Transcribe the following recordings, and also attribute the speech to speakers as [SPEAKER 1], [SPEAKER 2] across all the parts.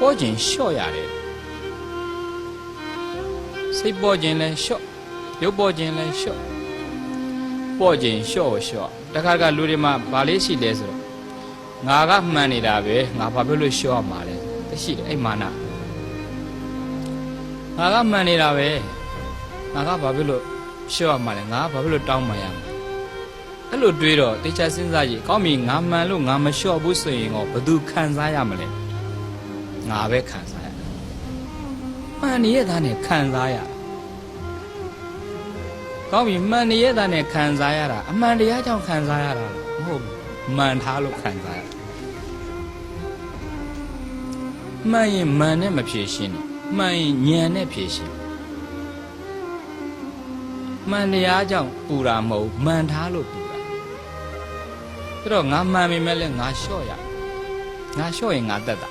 [SPEAKER 1] ပေါ်ခြင်းလျှော့ရတယ်စိတ်ပေါ်ခြင်းလဲလျှော့ရုပ်ပေါ်ခြင်းလဲလျှော့ပေါ်ခြင်းလျှော့တခါကလူတွေမှာဘာလေးရှိလဲဆိုတော့ငါကမှန်နေတာပဲငါဘာဖြစ်လို့လျှော့ရမှာလဲတရှိတယ်အဲ့မာနငါကမှန်နေတာပဲငါကဘာဖြစ်လို့လျှော့ရမှာလဲငါကဘာဖြစ်လို့တောင်းပန်ရမှာအဲ့လိုတွေးတော့တေချာစဉ်းစားကြည့်ကောင်းပြီငါမှန်လို့ငါမလျှော့ဘူးဆိုရင်တော့ဘယ်သူခံစားရမလဲငါပဲခံစားရမှန်နေရတာနဲ့ခံစားရကောင်းပြီမှန်နေရတာနဲ့ခံစားရတာအမှန်တရားကြောင့်ခံစားရတာမဟုတ်ဘူးမှန်ထားလို့ခံစားရမှန်ရင်မှန်နဲ့မဖြေရှင်းမှန်ရင်ဉာဏ်နဲ့ဖြေရှင်းမှန်တရားကြောင့်ပူတာမဟုတ်မှန်ထားလို့ပူတာအဲ့တော့ငါမှန်ပြီမဲ့လဲငါလျှော့ရငါလျှော့ရင်ငါတက်တာ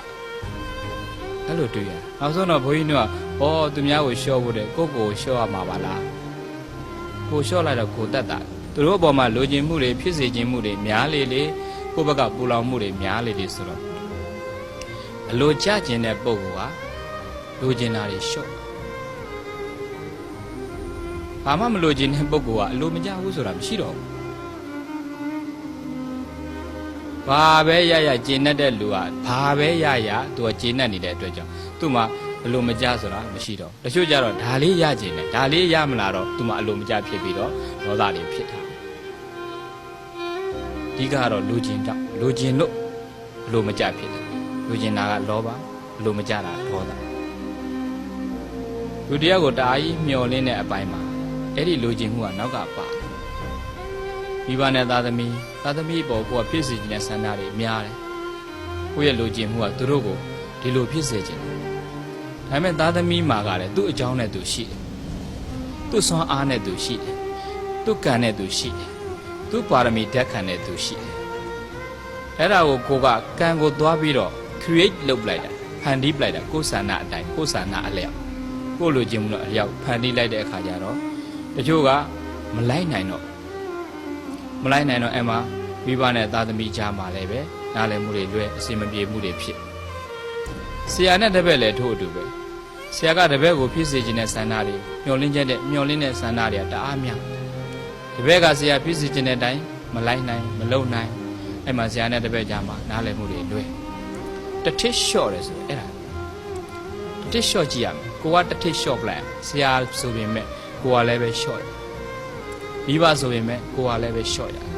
[SPEAKER 1] အဲ့လိုတွေ့ရနောက်ဆုံးတော့ဘုန်းကြီးတို့ကဩသူများကိုလျှော့ဖို့တဲ့ကိုယ့်ကိုယ်လျှော့ရမှာပါလားကိုလျှော့လိုက်တော့ကိုတက်တာသူတို့အပေါ်မှာလိုချင်မှုတွေဖြစ်စေခြင်းမှုတွေများလေလေကိုယ့်ဘက်ကပူလောင်မှုတွေများလေလေဆိုတော့အလိုချခြင်းတဲ့ပုံကလိုချင်တာတွေလျှော့ဘာမှမလိုချင်တဲ့ပုံကအလိုမကျဘူးဆိုတာမရှိတော့ဘူးဘာပဲရရကျင့်တတ်တဲ့လူကဘာပဲရရသူကကျင့်တတ်နေတဲ့အတွက်ကြောင့်သူ့မှာအလိုမကျဆိုတာမရှိတော့တချို့ကြတော့ဒါလေးရကျင်တယ်ဒါလေးရမလာတော့သူ့မှာအလိုမကျဖြစ်ပြီးတော့ဒေါသတွေဖြစ်တာဒီကတော့လူကျင်တော့လူကျင်လို့အလိုမကျဖြစ်တယ်လူကျင်တာကလောဘအလိုမကျတာဒေါသလူတရားကိုတအားကြီးမျောလင်းတဲ့အပိုင်းမှာအဲ့ဒီလူကျင်မှုကနောက်ကပါမိဘနဲ့သားသမီးပေါ်ကိုကဖြစ်စေခြင်းနဲ့ဆန္ဒတွေများတယ်ကိုယ့်ရဲ့လူကျင်မှုကသူတို့ကိုဒီလိုဖြစ်စေခြင်းဒါပေမဲ့သားသမီးမှာကလည်းသူ့အကြောင်းနဲ့သူရှိတယ်သူ့ဆွမ်းအားနဲ့သူရှိတယ်သူ့ကံနဲ့သူရှိတယ်သူ့ပါရမီဓာတ်ခံနဲ့သူရှိတယ်အဲ့ဒါကိုကကံကိုသွားပြီးတော့ create လုပ်လိုက်တာဖန်တီးလိုက်တာကိုယ်ဆန္ဒအတိုင်းကိုယ်ဆန္ဒအလျောက်ကိုယ်လိုချင်မှုတော့အလျောက်ဖန်တီးလိုက်တဲ့အခါကျတော့တချို့ကမလိုက်နိုင်တော့အဲ့မှာမိဘနဲ့သားသမီးကြားမှာလည်းပဲနားလည်မှုတွေလွဲအစီမပြေမှုတွေဖြစ်ဆရာနဲ့တပည့်လည်းထို့အတူပဲဆရာကတပည့်ကိုဖြစ်စေခြင်းနဲ့ဆန္ဒတွေမျောလင်းတဲ့ဆန္ဒတွေကတအားများတပည့်ကဆရာဖြစ်စေခြင်းတဲ့အတိုင်းမလိုက်နိုင်မလုပ်နိုင်အဲ့မှာဆရာနဲ့တပည့်ကြားမှာနားလည်မှုတွေလွဲတထစ်လျှော့တယ်ဆိုအဲ့ဒါတထစ်လျှော့ကြည့်ရမယ်ကိုကတထစ်လျှော့ပလိုက်ဆရာဆိုပေမဲ့ကိုကလည်းပဲလျှော့တယ်မိဘဆိုပေမဲ့ကိုကလည်းပဲလျှော့ရတယ်